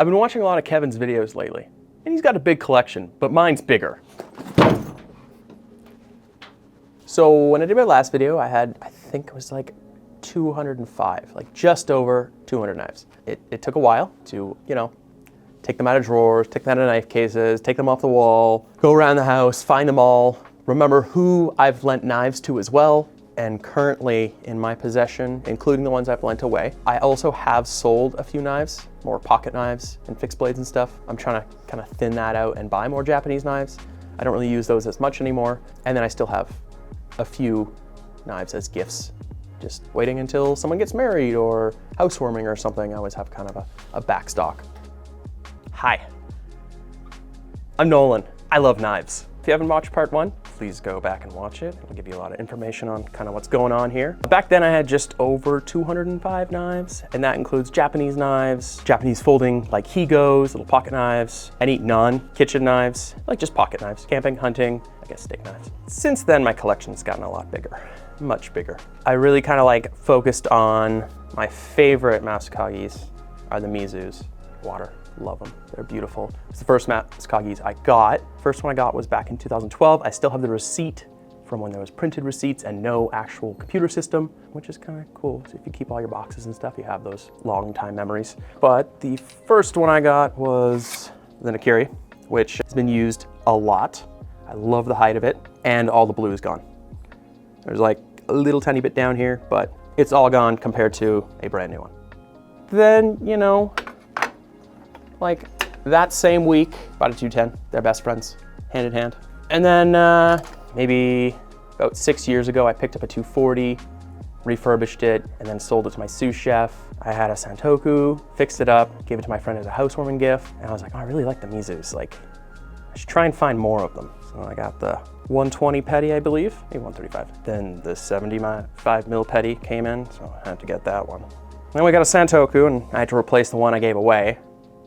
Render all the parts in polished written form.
I've been watching a lot of Kevin's videos lately, and he's got a big collection, but mine's bigger. So when I did my last video, I had, I think it was like 205, like just over 200 knives. It took a while to, you know, take them out of drawers, take them out of knife cases, take them off the wall, go around the house, find them all, remember who I've lent knives to as well. And currently in my possession, including the ones I've lent away, I also have sold a few knives, more pocket knives and fixed blades and stuff. I'm trying to kind of thin that out and buy more Japanese knives. I don't really use those as much anymore. And then I still have a few knives as gifts, just waiting until someone gets married or housewarming or something. I always have kind of a back stock. Hi, I'm Nolan. I love knives. If you haven't watched part 1, please go back and watch it. It'll give you a lot of information on kind of what's going on here. Back then I had just over 205 knives, and that includes Japanese knives, Japanese folding like higos, little pocket knives, any non-kitchen knives, like just pocket knives, camping, hunting, I guess steak knives. Since then my collection's gotten a lot bigger, much bigger. I really kind of like focused on my favorite Masakagis are the Mizus, water. Love them, they're beautiful. It's the first Masakagis I got. First one I got was back in 2012. I still have the receipt from when there was printed receipts and no actual computer system, which is kind of cool. So if you keep all your boxes and stuff, you have those long time memories. But the first one I got was the Nakiri, which has been used a lot. I love the height of it, and all the blue is gone. There's like a little tiny bit down here, but it's all gone compared to a brand new one. Then, you know, like that same week, bought a 210, they're best friends, hand in hand. And then maybe about 6 years ago, I picked up a 240, refurbished it, and then sold it to my sous chef. I had a Santoku, fixed it up, gave it to my friend as a housewarming gift. And I was like, oh, I really like the Mizus. Like, I should try and find more of them. So I got the 120 petty, I believe, maybe 135. Then the 75 mil petty came in, so I had to get that one. Then we got a Santoku, and I had to replace the one I gave away,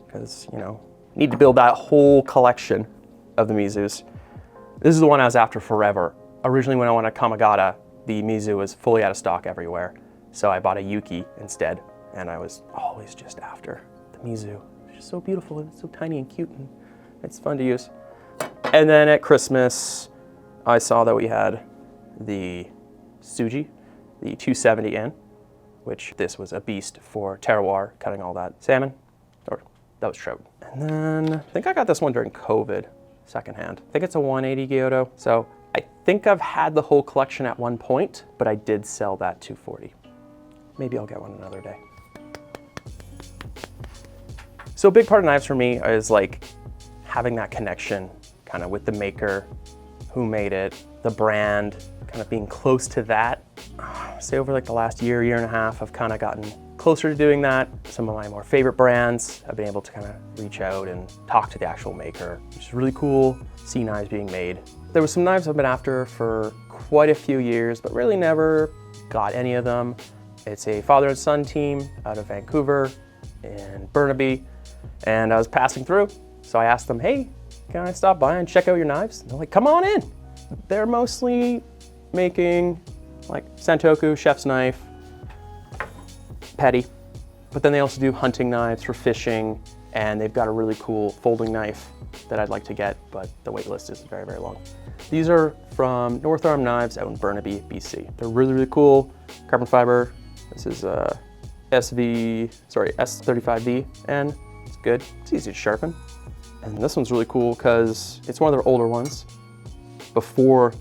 because, you know, need to build that whole collection of the Mizus. This is the one I was after forever. Originally when I went to Kamagata, the Mizu was fully out of stock everywhere. So I bought a Yuki instead, and I was always just after the Mizu. It's just so beautiful, and it's so tiny and cute, and it's fun to use. And then at Christmas, I saw that we had the Tsuji, the 270N, which this was a beast for terroir, cutting all that salmon. That was trout. And then I think I got this one during COVID, secondhand. I think it's a 180 Gyuto. So I think I've had the whole collection at one point, but I did sell that 240. Maybe I'll get one another day. So a big part of knives for me is like having that connection kind of with the maker, who made it, the brand, kind of being close to that. Say over like the last year and a half, I've kind of gotten closer to doing that. Some of my more favorite brands, I've been able to kind of reach out and talk to the actual maker, which is really cool, see knives being made. There was some knives I've been after for quite a few years, but really never got any of them. It's a father and son team out of Vancouver in Burnaby, and I was passing through. So I asked them, hey, can I stop by and check out your knives? And they're like, come on in. They're mostly making like Santoku, chef's knife, petty, but then they also do hunting knives for fishing, and they've got a really cool folding knife that I'd like to get, but the wait list is very, very long. These are from North Arm Knives out in Burnaby, BC. They're really, really cool, carbon fiber. This is S35V, and it's good. It's easy to sharpen. And this one's really cool because it's one of their older ones. Before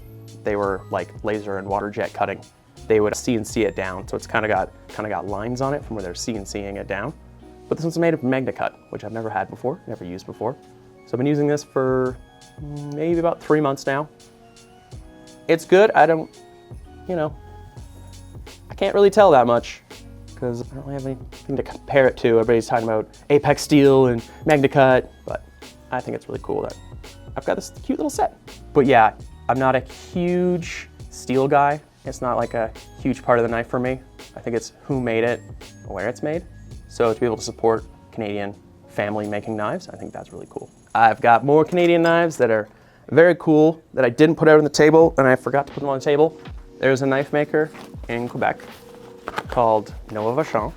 they were like laser and water jet cutting, they would CNC it down, so it's kind of got lines on it from where they're CNCing it down. But this one's made of Magna Cut, which I've never had before, never used before. So I've been using this for maybe about 3 months now. It's good. I don't, you know, I can't really tell that much because I don't really have anything to compare it to. Everybody's talking about Apex Steel and Magna Cut, but I think it's really cool that I've got this cute little set. But yeah, I'm not a huge steel guy. It's not like a huge part of the knife for me. I think it's who made it, where it's made. So to be able to support Canadian family making knives, I think that's really cool. I've got more Canadian knives that are very cool that I didn't put out on the table, and I forgot to put them on the table. There's a knife maker in Quebec called Noah Vachon,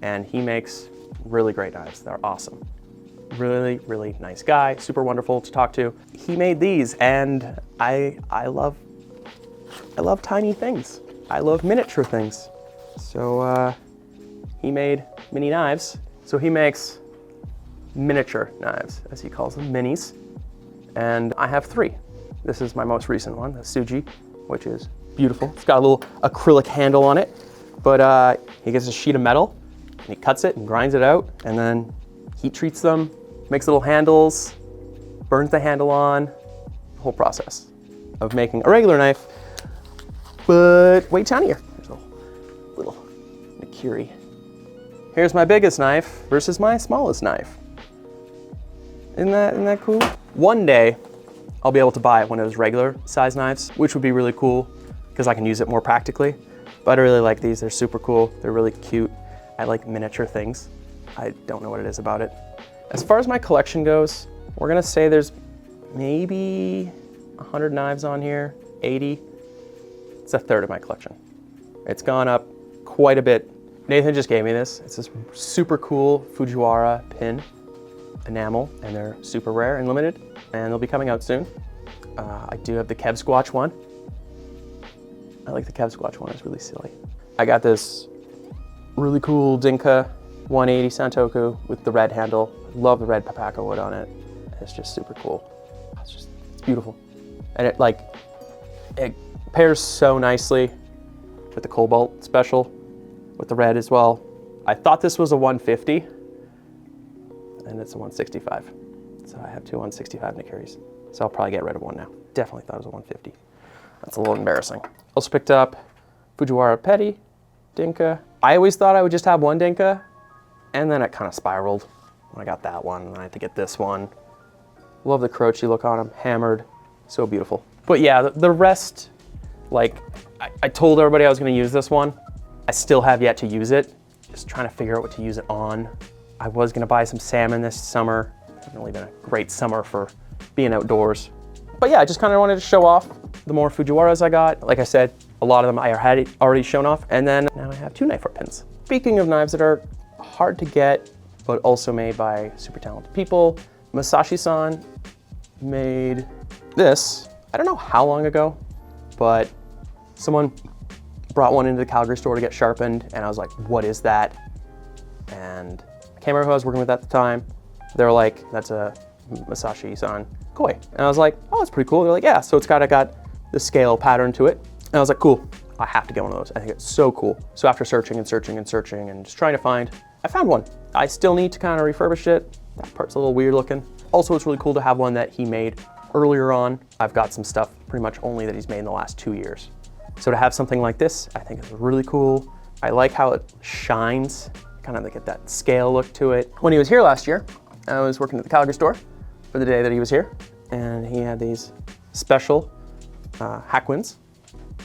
and he makes really great knives. They're awesome. Really, really nice guy, super wonderful to talk to. He made these, and I love tiny things. I love miniature things. So he made mini knives. So he makes miniature knives, as he calls them, minis. And I have 3. This is my most recent one, the Suji, which is beautiful. It's got a little acrylic handle on it, but he gets a sheet of metal and he cuts it and grinds it out, and then heat treats them, makes little handles, burns the handle on, the whole process of making a regular knife, but way tinier. There's a little Mikiri. Here's my biggest knife versus my smallest knife. Isn't that cool? One day, I'll be able to buy one of those regular size knives, which would be really cool because I can use it more practically. But I really like these, they're super cool, they're really cute. I like miniature things. I don't know what it is about it. As far as my collection goes, we're gonna say there's maybe 100 knives on here, 80. It's a third of my collection. It's gone up quite a bit. Nathan just gave me this. It's this super cool Fujiwara pin enamel, and they're super rare and limited, and they'll be coming out soon. I do have the Kev Squatch one. I like the Kev Squatch one, it's really silly. I got this really cool Dinka 180 Santoku with the red handle. Love the red papaka wood on it. It's just super cool. It's beautiful. And it pairs so nicely with the Cobalt Special, with the red as well. I thought this was a 150, and it's a 165. So I have 2 165 Nikiris. So I'll probably get rid of one now. Definitely thought it was a 150. That's a little embarrassing. Also picked up Fujiwara Petty, Dinka. I always thought I would just have one Dinka, and then it kind of spiraled when I got that one, and I had to get this one. Love the Croce look on them, hammered, so beautiful. But yeah, the rest, like, I told everybody I was gonna use this one. I still have yet to use it. Just trying to figure out what to use it on. I was gonna buy some salmon this summer. It hasn't really been a great summer for being outdoors. But yeah, I just kind of wanted to show off the more Fujiwaras I got. Like I said, a lot of them I had already shown off, and then now I have 2 Knifewear pins. Speaking of knives that are hard to get, but also made by super talented people, Masashi-san made this, I don't know how long ago, but someone brought one into the Calgary store to get sharpened, and I was like, what is that? And I can't remember who I was working with at the time. They were like, that's a Masashi-san koi. And I was like, oh, that's pretty cool. They're like, yeah, so it's got the scale pattern to it. And I was like, cool, I have to get one of those. I think it's so cool. So after searching and searching and searching and just trying to find, I found one. I still need to kind of refurbish it. That part's a little weird looking. Also, it's really cool to have one that he made earlier on. I've got some stuff pretty much only that he's made in the last 2 years. So to have something like this, I think is really cool. I like how it shines, kind of get that scale look to it. When he was here last year, I was working at the Calgary store for the day that he was here, and he had these special Hakwins,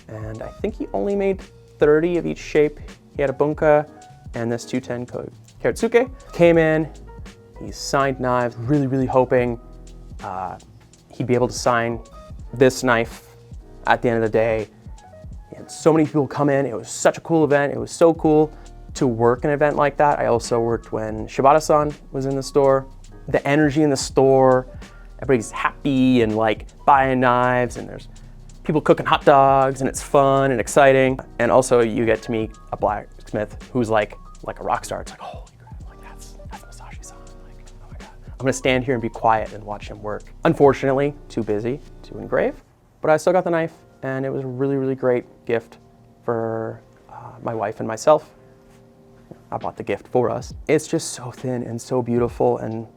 and I think he only made 30 of each shape. He had a bunka and this 210 Karatsuke. Came in, he signed knives, really, really hoping he'd be able to sign this knife at the end of the day. He had so many people come in. It was such a cool event. It was so cool to work an event like that. I also worked when Shibata-san was in the store. The energy in the store, everybody's happy and like buying knives, and there's people cooking hot dogs, and it's fun and exciting. And also you get to meet a blacksmith who's like a rock star. It's like, holy crap, like that's Masashi-san. Like, oh my God. I'm gonna stand here and be quiet and watch him work. Unfortunately, too busy to engrave, but I still got the knife, and it was a really, really great gift for my wife and myself. I bought the gift for us. It's just so thin and so beautiful, and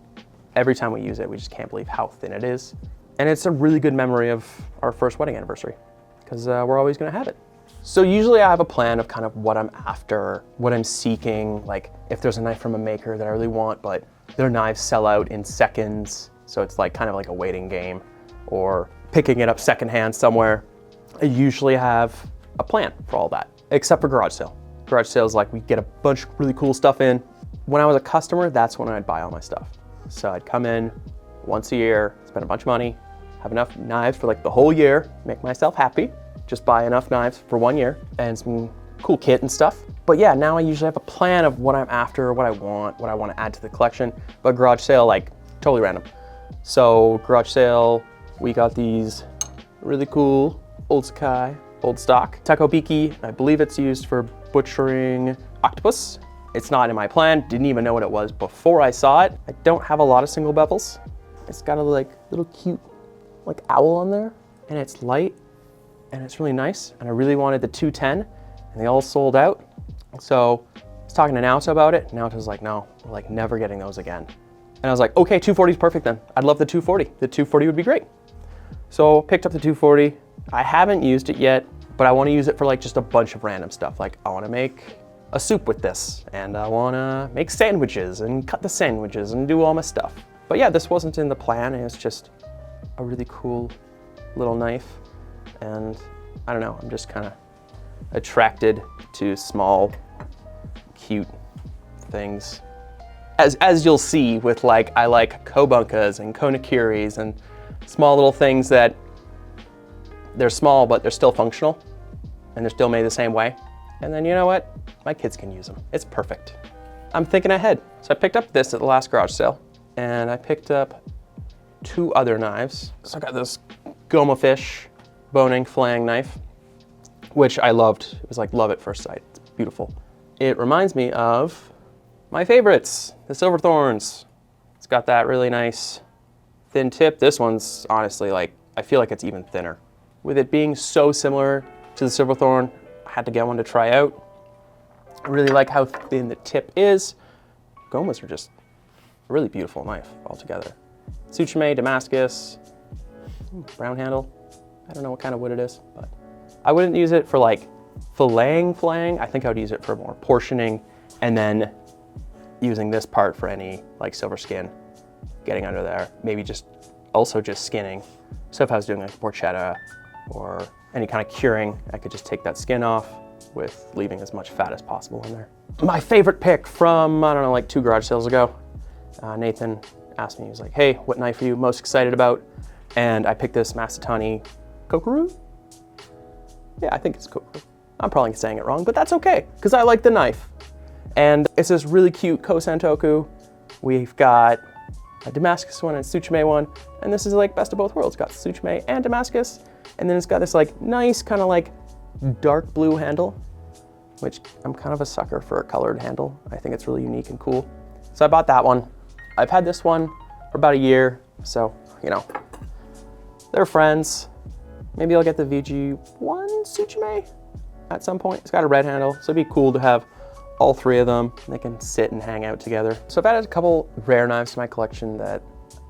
every time we use it, we just can't believe how thin it is. And it's a really good memory of our first wedding anniversary, because we're always gonna have it. So usually I have a plan of kind of what I'm after, what I'm seeking, like if there's a knife from a maker that I really want, but their knives sell out in seconds, so it's like kind of like a waiting game, or picking it up secondhand somewhere. I usually have a plan for all that, except for garage sale. Garage sales, like we get a bunch of really cool stuff in. When I was a customer, that's when I'd buy all my stuff. So I'd come in once a year, spend a bunch of money, have enough knives for like the whole year, make myself happy, just buy enough knives for 1 year and some cool kit and stuff. But yeah, now I usually have a plan of what I'm after, what I want to add to the collection. But garage sale, like totally random. So garage sale, we got these really cool old Sakai, old stock Takobiki. I believe it's used for butchering octopus. It's not in my plan, didn't even know what it was before I saw it. I don't have a lot of single bevels. It's got a like little cute like owl on there, and it's light and it's really nice. And I really wanted the 210 and they all sold out. So I was talking to Naoto about it. Naoto's like, no, we're like never getting those again. And I was like, okay, 240 is perfect then. I'd love the 240. The 240 would be great. So picked up the 240. I haven't used it yet, but I want to use it for like just a bunch of random stuff. Like I want to make a soup with this, and I want to make sandwiches and cut the sandwiches and do all my stuff. But yeah, this wasn't in the plan. It was just a really cool little knife. And I don't know, I'm just kind of attracted to small, cute things. As you'll see with like, I like kobunkas and konakiris and small little things that they're small, but they're still functional and they're still made the same way. And then you know what? My kids can use them. It's perfect. I'm thinking ahead. So I picked up this at the last garage sale, and I picked up 2 other knives. So I got this Goma fish boning filleting knife, which I loved. It was like love at first sight. It's beautiful. It reminds me of my favorites, the silver thorns. It's got that really nice thin tip. This one's honestly like, I feel like it's even thinner. With it being so similar to the silver thorn, I had to get one to try out. I really like how thin the tip is. Gomas are just a really beautiful knife altogether. Tsuchime, Damascus, brown handle. I don't know what kind of wood it is, but I wouldn't use it for like filleting. I think I would use it for more portioning, and then using this part for any like silver skin, getting under there. Maybe just also just skinning. So if I was doing like porchetta or any kind of curing, I could just take that skin off with leaving as much fat as possible in there. My favorite pick from, I don't know, like 2 garage sales ago, Nathan asked me, he was like, hey, what knife are you most excited about? And I picked this Masatani Kokuryu. Yeah, I think it's Kokuryu. I'm probably saying it wrong, but that's okay, because I like the knife. And it's this really cute Kosantoku. We've got a Damascus one and a Tsuchime one, and this is like best of both worlds. It's got Tsuchime and Damascus, and then it's got this like nice kind of like dark blue handle, which I'm kind of a sucker for a colored handle. I think it's really unique and cool. So I bought that one. I've had this one for about a year, so, you know, they're friends. Maybe I'll get the VG1 Tsuchime at some point. It's got a red handle, so it'd be cool to have all 3 of them. They can sit and hang out together. So I've added a couple rare knives to my collection that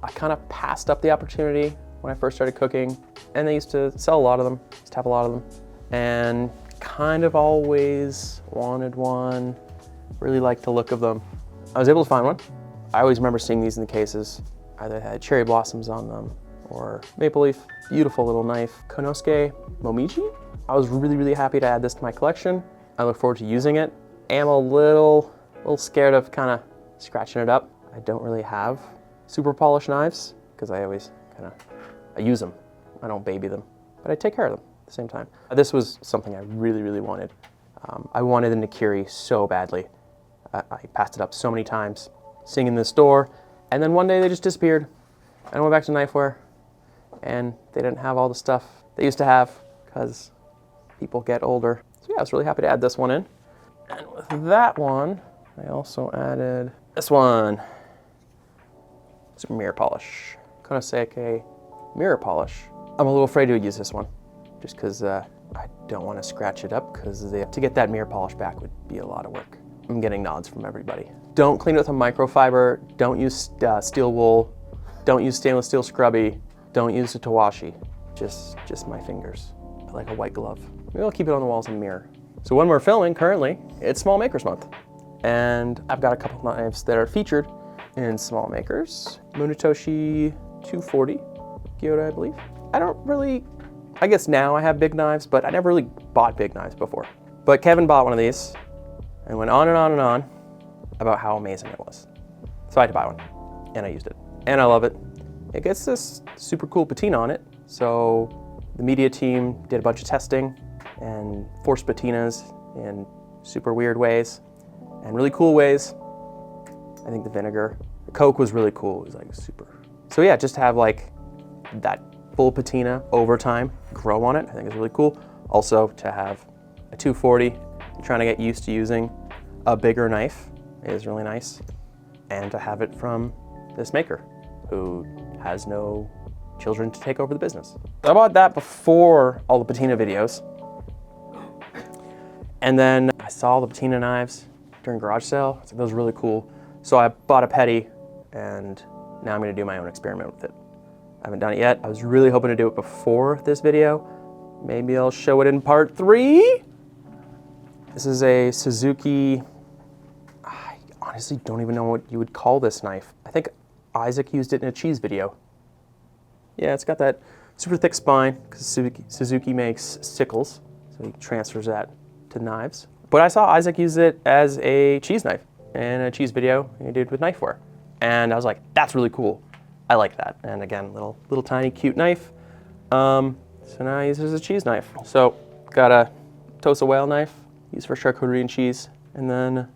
I kind of passed up the opportunity when I first started cooking, and they used to sell a lot of them, used to have a lot of them, and kind of always wanted one, really liked the look of them. I was able to find one. I always remember seeing these in the cases. Either had cherry blossoms on them or maple leaf. Beautiful little knife. Konosuke Momiji. I was really, really happy to add this to my collection. I look forward to using it. Am a little scared of kind of scratching it up. I don't really have super polished knives because I always I use them. I don't baby them, but I take care of them at the same time. This was something I really, really wanted. I wanted a Nakiri so badly. I passed it up so many times, seeing in the store, and then one day they just disappeared. And I went back to Knifewear, and they didn't have all the stuff they used to have because people get older. So yeah, I was really happy to add this one in. And with that one, I also added this one. It's a mirror polish. Konoseke mirror polish. I'm a little afraid to use this one just because I don't want to scratch it up because to get that mirror polish back would be a lot of work. I'm getting nods from everybody. Don't clean it with a microfiber. Don't use steel wool. Don't use stainless steel scrubby. Don't use a tawashi. Just my fingers, like a white glove. Maybe I'll keep it on the walls in the mirror. So when we're filming currently, it's Small Makers Month. And I've got a couple knives that are featured in Small Makers. Munetoshi 240, Teada, I believe. I guess now I have big knives, but I never really bought big knives before. But Kevin bought one of these and went on and on and on about how amazing it was. So I had to buy one, and I used it. And I love it. It gets this super cool patina on it. So the media team did a bunch of testing and forced patinas in super weird ways and really cool ways. I think the vinegar, the Coke was really cool. It was like super. So yeah, just to have like that full patina over time grow on it, I think is really cool. Also to have a 240, trying to get used to using a bigger knife is really nice. And to have it from this maker who has no children to take over the business. I bought that before all the patina videos. And then I saw the patina knives during garage sale. I was like, those are really cool. So I bought a petty and now I'm gonna do my own experiment with it. I haven't done it yet. I was really hoping to do it before this video. Maybe I'll show it in part 3. This is a Suzuki, I honestly don't even know what you would call this knife. I think Isaac used it in a cheese video. Yeah, it's got that super thick spine because Suzuki makes sickles, so he transfers that to knives. But I saw Isaac use it as a cheese knife in a cheese video he did with Knifewear. And I was like, that's really cool. I like that. And again, little tiny cute knife. So now I use it as a cheese knife. So got a Tosa whale knife, used for charcuterie and cheese. And then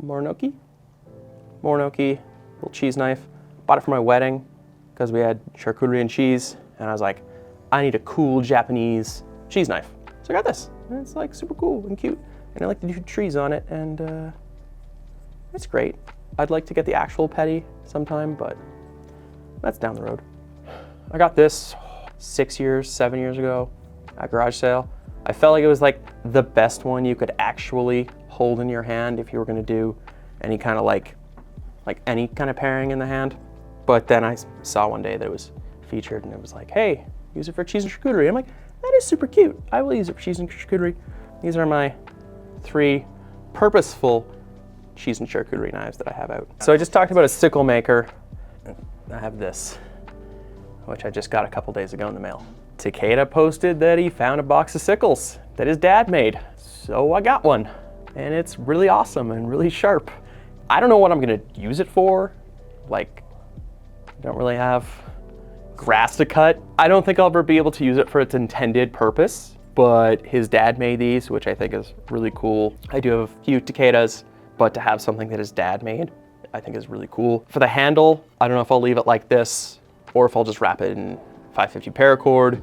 Munetoshi, little cheese knife. Bought it for my wedding because we had charcuterie and cheese. And I was like, I need a cool Japanese cheese knife. So I got this. And it's like super cool and cute. And I like to do trees on it, and it's great. I'd like to get the actual petty sometime, but that's down the road. I got this 7 years ago at garage sale. I felt like it was like the best one you could actually hold in your hand if you were gonna do any kind of like any kind of pairing in the hand. But then I saw one day that it was featured and it was like, hey, use it for cheese and charcuterie. I'm like, that is super cute. I will use it for cheese and charcuterie. These are my 3 purposeful cheese and charcuterie knives that I have out. So I just talked about a sickle maker. I have this, which I just got a couple days ago in the mail. Takeda posted that he found a box of sickles that his dad made. So I got one, and it's really awesome and really sharp. I don't know what I'm gonna use it for. Like, I don't really have grass to cut. I don't think I'll ever be able to use it for its intended purpose, but his dad made these, which I think is really cool. I do have a few Takedas, but to have something that his dad made, I think is really cool. For the handle, I don't know if I'll leave it like this or if I'll just wrap it in 550 paracord,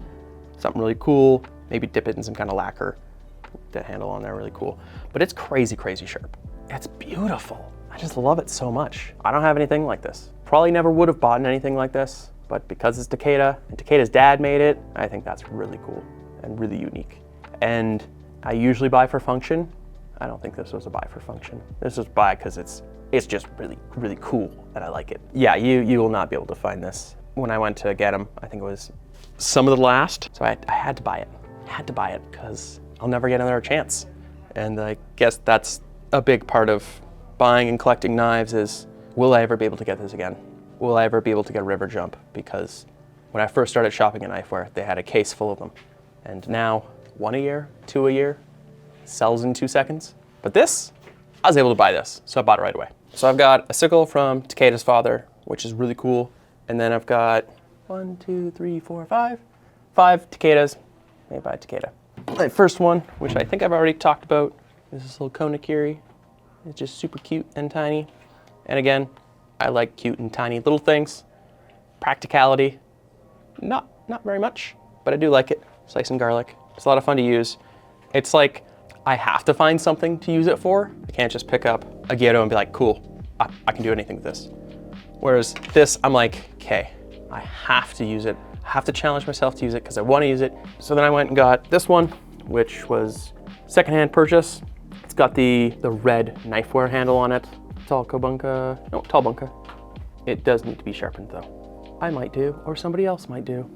something really cool, maybe dip it in some kind of lacquer. That handle on there, really cool. But it's crazy, crazy sharp. It's beautiful. I just love it so much. I don't have anything like this. Probably never would have bought anything like this, but because it's Takeda and Takeda's dad made it, I think that's really cool and really unique. And I usually buy for function. I don't think this was a buy for function. This was buy because it's just really, really cool and I like it. Yeah, you will not be able to find this. When I went to get them, I think it was some of the last, so I had to buy it. Had to buy it because I'll never get another chance. And I guess that's a big part of buying and collecting knives is, will I ever be able to get this again? Will I ever be able to get a river jump? Because when I first started shopping at Knifewear, they had a case full of them. And now, 1 a year, 2 a year, sells in 2 seconds. But this, I was able to buy this, so I bought it right away. So I've got a sickle from Takeda's father, which is really cool. And then I've got 5 Takedas made by Takeda. My first one, which I think I've already talked about, is this little konakiri. It's just super cute and tiny. And again, I like cute and tiny little things. Practicality, not very much, but I do like it. Slicing garlic, it's a lot of fun to use. It's like, I have to find something to use it for. I can't just pick up a Gyoto and be like, cool, I can do anything with this. Whereas this, I'm like, okay, I have to use it. I have to challenge myself to use it because I want to use it. So then I went and got this one, which was secondhand purchase. It's got the red Knifewear handle on it. Tall bunka. It does need to be sharpened though. I might do, or somebody else might do.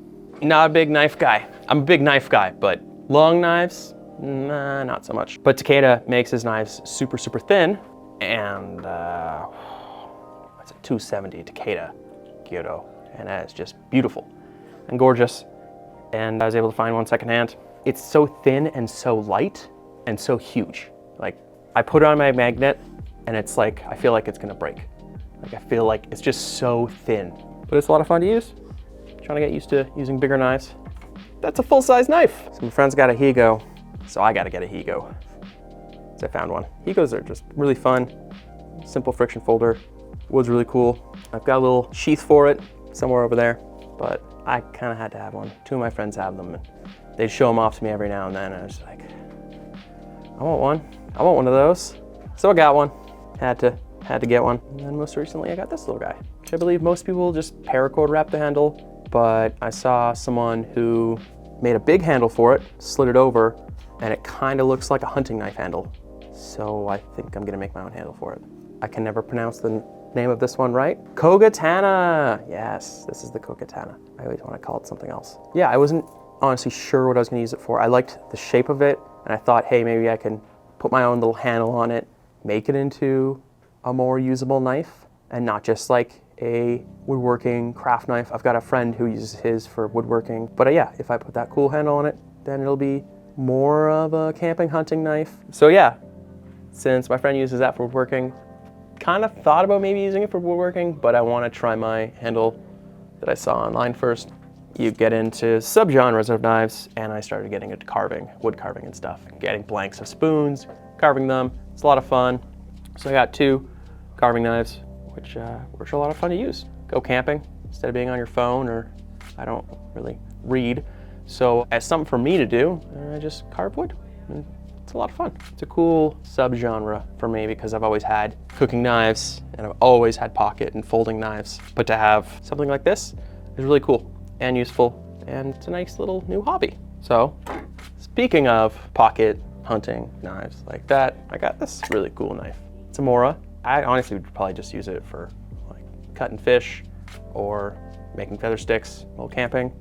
Not a big knife guy. I'm a big knife guy, but long knives, nah, not so much. But Takeda makes his knives super, super thin, and it's a 270 Takeda Gyoto, and it's just beautiful and gorgeous. And I was able to find one secondhand. It's so thin and so light and so huge. Like, I put it on my magnet, and it's like, I feel like it's gonna break. Like, I feel like it's just so thin. But it's a lot of fun to use. Trying to get used to using bigger knives. That's a full-size knife. So my friend's got a Higo, so I gotta get a Higo. So I found one. Higos are just really fun. Simple friction folder. Wood's really cool. I've got a little sheath for it somewhere over there, but I kind of had to have one. Two of my friends have them, and they'd show them off to me every now and then. And I was like, I want one. I want one of those. So I got one. Had to get one. And then most recently, I got this little guy, which I believe most people just paracord wrap the handle, but I saw someone who made a big handle for it, slid it over, and it kind of looks like a hunting knife handle. So I think I'm gonna make my own handle for it. I can never pronounce the name of this one right. Kogatana. Yes, this is the Kogatana. I always want to call it something else. Yeah, I wasn't honestly sure what I was gonna use it for. I liked the shape of it, and I thought, hey, maybe I can put my own little handle on it, make it into a more usable knife, and not just like a woodworking craft knife. I've got a friend who uses his for woodworking, but yeah, if I put that cool handle on it, then it'll be more of a camping hunting knife. So yeah, since my friend uses that for woodworking, kind of thought about maybe using it for woodworking, but I want to try my handle that I saw online first. You get into subgenres of knives, and I started getting into carving, wood carving and stuff, getting blanks of spoons, carving them. It's a lot of fun. So I got 2 carving knives, which are a lot of fun to use. Go camping instead of being on your phone, or I don't really read. So as something for me to do, I just carve wood. And it's a lot of fun. It's a cool subgenre for me because I've always had cooking knives, and I've always had pocket and folding knives. But to have something like this is really cool and useful, and it's a nice little new hobby. So speaking of pocket hunting knives like that, I got this really cool knife. It's a Mora. I honestly would probably just use it for like cutting fish or making feather sticks while camping,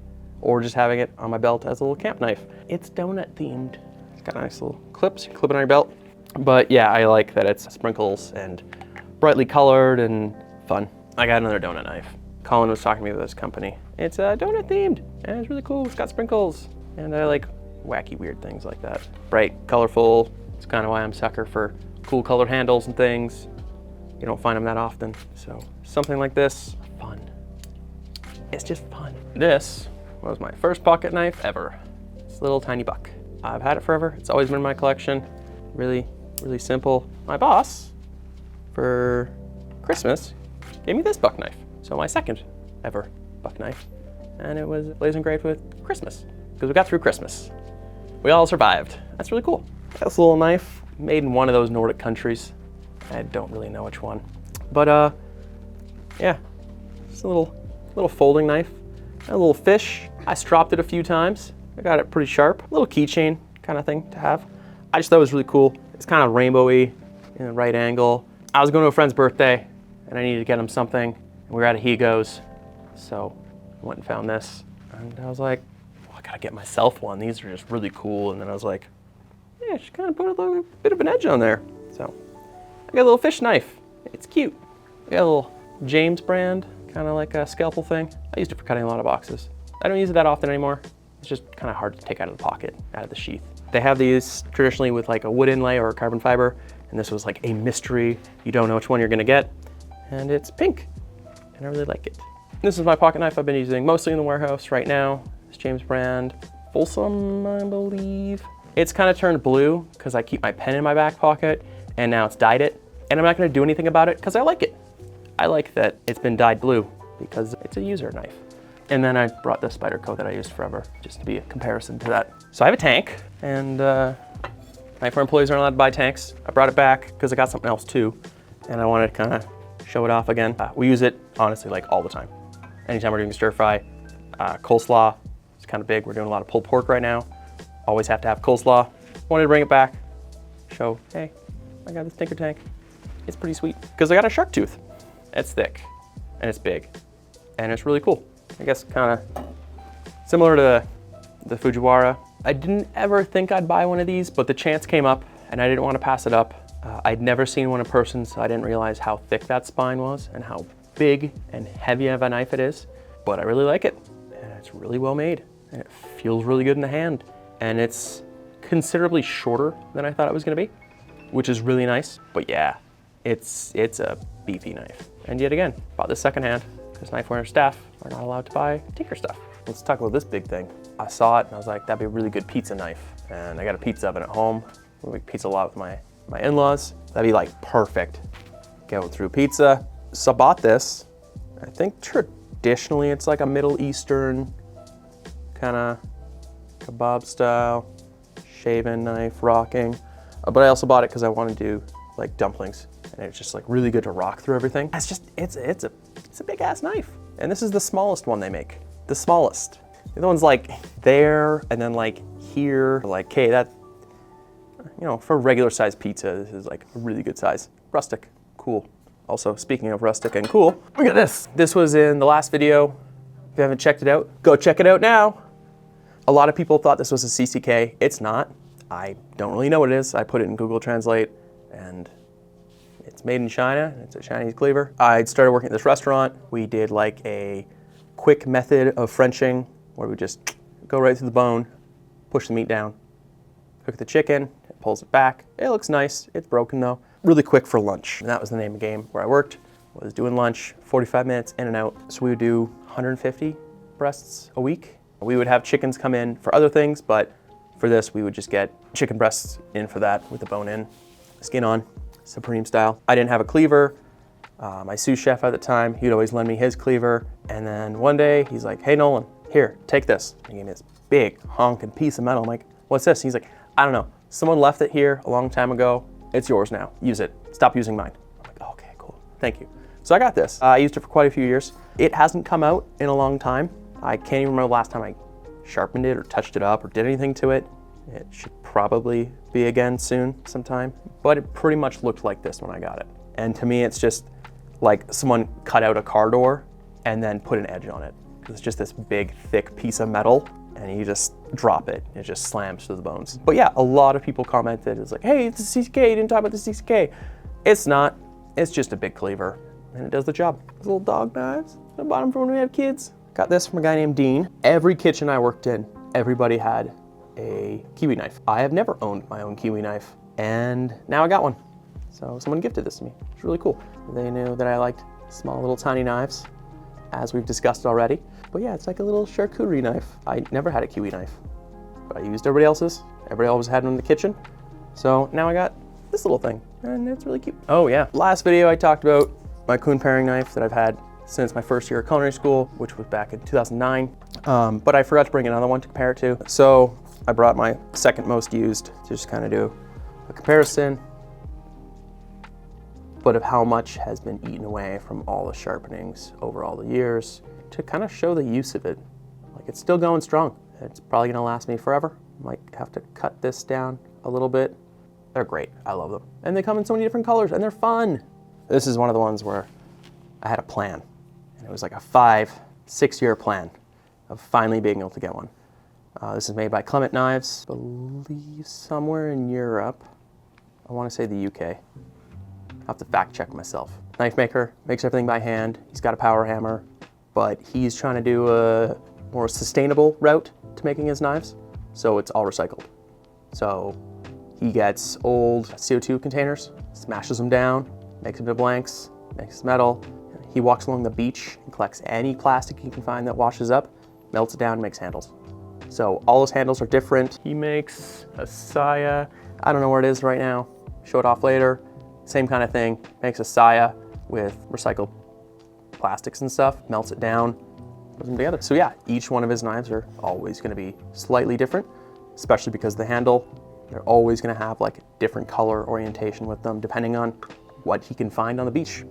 or just having it on my belt as a little camp knife. It's donut themed. It's got nice little clips, you clip it on your belt. But yeah, I like that it's sprinkles and brightly colored and fun. I got another donut knife. Colin was talking to me about this company. It's donut themed, and it's really cool. It's got sprinkles, and I like wacky, weird things like that. Bright, colorful. It's kind of why I'm a sucker for cool colored handles and things. You don't find them that often. So something like this, fun. It's just fun. This was my first pocket knife ever. It's a little tiny buck. I've had it forever. It's always been in my collection. Really, really simple. My boss, for Christmas, gave me this buck knife. So my second ever buck knife. And it was blazing engraved with Christmas, because we got through Christmas. We all survived. That's really cool. This little knife, made in one of those Nordic countries. I don't really know which one. But yeah, it's a little folding knife. A little fish. I stropped it a few times. I got it pretty sharp. A little keychain kind of thing to have. I just thought it was really cool. It's kind of rainbowy in the right angle. I was going to a friend's birthday, and I needed to get him something. We were at a Higo's, so I went and found this. And I was like, well, I gotta get myself one. These are just really cool. And then I was like, yeah, just kind of put a little bit of an edge on there. So I got a little fish knife. It's cute. I got a little James brand, kind of like a scalpel thing. I used it for cutting a lot of boxes. I don't use it that often anymore. It's just kind of hard to take out of the pocket, out of the sheath. They have these traditionally with like a wood inlay or a carbon fiber, and this was like a mystery. You don't know which one you're gonna get, and it's pink. And I really like it. This is my pocket knife I've been using mostly in the warehouse right now. It's James brand, Folsom, I believe. It's kind of turned blue because I keep my pen in my back pocket, and now it's dyed it. And I'm not gonna do anything about it because I like it. I like that it's been dyed blue because it's a user knife. And then I brought the spider coat that I used forever, just to be a comparison to that. So I have a tank, and Knifewear employees aren't allowed to buy tanks. I brought it back because I got something else too, and I wanted to kind of show it off again. We use it, honestly, like all the time. Anytime we're doing stir fry, coleslaw, it's kind of big. We're doing a lot of pulled pork right now. Always have to have coleslaw. Wanted to bring it back, show, hey, I got this Tinker tank. It's pretty sweet, because I got a shark tooth. It's thick, and it's big, and it's really cool. I guess kind of similar to the Fujiwara. I didn't ever think I'd buy one of these, but the chance came up, and I didn't want to pass it up. I'd never seen one in person, so I didn't realize how thick that spine was and how big and heavy of a knife it is. But I really like it, and it's really well made, and it feels really good in the hand. And it's considerably shorter than I thought it was gonna be, which is really nice. But yeah, it's a beefy knife. And yet again, bought this secondhand because Knifewear staff are not allowed to buy Tinker stuff. Let's talk about this big thing. I saw it and I was like, that'd be a really good pizza knife. And I got a pizza oven at home. We make pizza a lot with my in-laws. That'd be like perfect. Go through pizza, So I bought this. I think traditionally it's like a Middle Eastern kind of kebab style, shaven knife, rocking. But I also bought it because I want to do like dumplings, and it's just like really good to rock through everything. It's a big ass knife. And this is the smallest one they make. The smallest. The other one's like there, and then like here, like, okay, that, you know, for regular size pizza, this is like a really good size. Rustic, cool. Also, speaking of rustic and cool, look at this. This was in the last video. If you haven't checked it out, go check it out now. A lot of people thought this was a CCK. It's not. I don't really know what it is. I put it in Google Translate, and it's made in China. It's a Chinese cleaver. I started working at this restaurant. We did like a quick method of Frenching where we just go right through the bone, push the meat down, cook the chicken, it pulls it back. It looks nice. It's broken though. Really quick for lunch. And that was the name of the game where I worked. Was doing lunch, 45 minutes in and out. So we would do 150 breasts a week. We would have chickens come in for other things, but for this, we would just get chicken breasts in for that with the bone in, skin on, Supreme style. I didn't have a cleaver. My sous chef at the time, he'd always lend me his cleaver. And then one day he's like, hey Nolan, here, take this. And he gave me this big honking piece of metal. I'm like, what's this? And he's like, I don't know. Someone left it here a long time ago. It's yours now. Use it. Stop using mine. I'm like, oh, okay, cool. Thank you. So I got this. I used it for quite a few years. It hasn't come out in a long time. I can't even remember the last time I sharpened it or touched it up or did anything to it. It should probably be again soon sometime, but it pretty much looked like this when I got it. And to me, it's just like someone cut out a car door and then put an edge on it. It's just this big, thick piece of metal, and you just drop it, it just slams to the bones. But yeah, a lot of people commented, it's like, hey, it's a CCK, you didn't talk about the CCK. It's not, it's just a big cleaver, and it does the job. These little dog knives, I bought them for when we have kids. Got this from a guy named Dean. Every kitchen I worked in, everybody had a Kiwi knife. I have never owned my own Kiwi knife, and now I got one. So someone gifted this to me. It's really cool. They knew that I liked small little tiny knives, as we've discussed already. But yeah, it's like a little charcuterie knife. I never had a Kiwi knife, but I used everybody else's. Everybody always had one in the kitchen. So now I got this little thing, and it's really cute. Oh yeah, last video I talked about my Kuhn paring knife that I've had since my first year of culinary school, which was back in 2009. But I forgot to bring another one to compare it to. So I brought my second most used to just kind of do a comparison, but of how much has been eaten away from all the sharpenings over all the years to kind of show the use of it. Like, it's still going strong. It's probably gonna last me forever. Might have to cut this down a little bit. They're great, I love them. And they come in so many different colors and they're fun. This is one of the ones where I had a plan, and it was like a 5-6 year plan of finally being able to get one. This is made by Clement Knives, I believe somewhere in Europe. I want to say the UK. I'll have to fact check myself. Knife maker, makes everything by hand. He's got a power hammer, but he's trying to do a more sustainable route to making his knives. So it's all recycled. So he gets old CO2 containers, smashes them down, makes them into blanks, makes metal. He walks along the beach and collects any plastic he can find that washes up, melts it down, and makes handles. So all those handles are different. He makes a saya. I don't know where it is right now. Show it off later. Same kind of thing. Makes a saya with recycled plastics and stuff, melts it down, puts them together. So yeah, each one of his knives are always gonna be slightly different, especially because the handle, they're always gonna have like a different color orientation with them, depending on what he can find on the beach,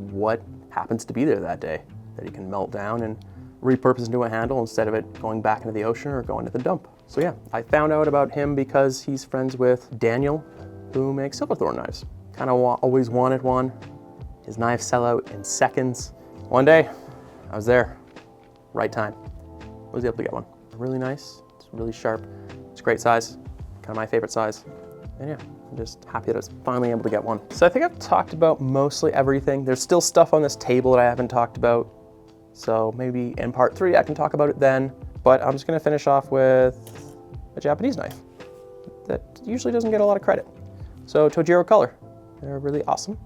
what happens to be there that day that he can melt down and repurpose into a handle instead of it going back into the ocean or going to the dump. So yeah, I found out about him because he's friends with Daniel, who makes silverthorn knives. Kind of always wanted one. His knives sell out in seconds. One day, I was there, right time. Was able to get one. Really nice, it's really sharp. It's a great size, kind of my favorite size. And yeah, I'm just happy that I was finally able to get one. So I think I've talked about mostly everything. There's still stuff on this table that I haven't talked about. So maybe in part 3, I can talk about it then. But I'm just gonna finish off with a Japanese knife that usually doesn't get a lot of credit. So Tojiro Color, they're really awesome.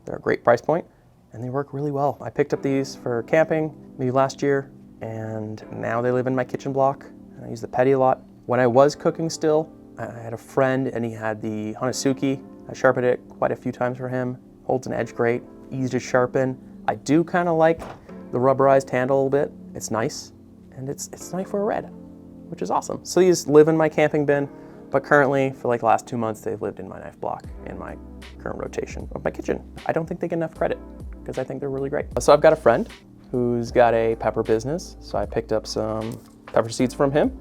They're a great price point and they work really well. I picked up these for camping maybe last year, and now they live in my kitchen block and I use the Petty a lot. When I was cooking still, I had a friend and he had the Hanazuki. I sharpened it quite a few times for him. Holds an edge great. easy to sharpen. I do kind of like the rubberized handle a little bit. It's nice, and it's Knifewear red, which is awesome. So these live in my camping bin, but currently, for like the last 2 months, they've lived in my knife block in my current rotation of my kitchen. I don't think they get enough credit, because I think they're really great. So I've got a friend who's got a pepper business, so I picked up some pepper seeds from him,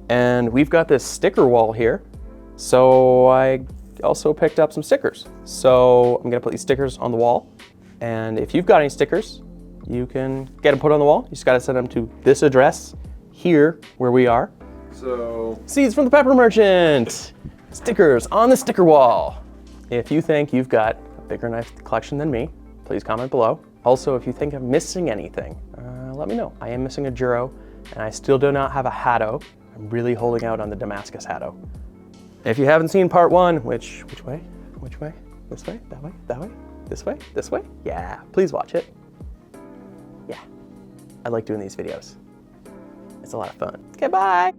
and we've got this sticker wall here, so I also picked up some stickers. So I'm gonna put these stickers on the wall, and if you've got any stickers, you can get them put on the wall. You just gotta send them to this address here where we are. So, seeds from the pepper merchant, stickers on the sticker wall. If you think you've got a bigger knife collection than me, please comment below. Also, if you think I'm missing anything, let me know. I am missing a Juro, and I still do not have a Hatto. I'm really holding out on the Damascus Hatto. If you haven't seen part 1, which way? Which way? This way? That way? That way? This way? This way? Yeah, please watch it. Yeah, I like doing these videos. It's a lot of fun. Okay, bye.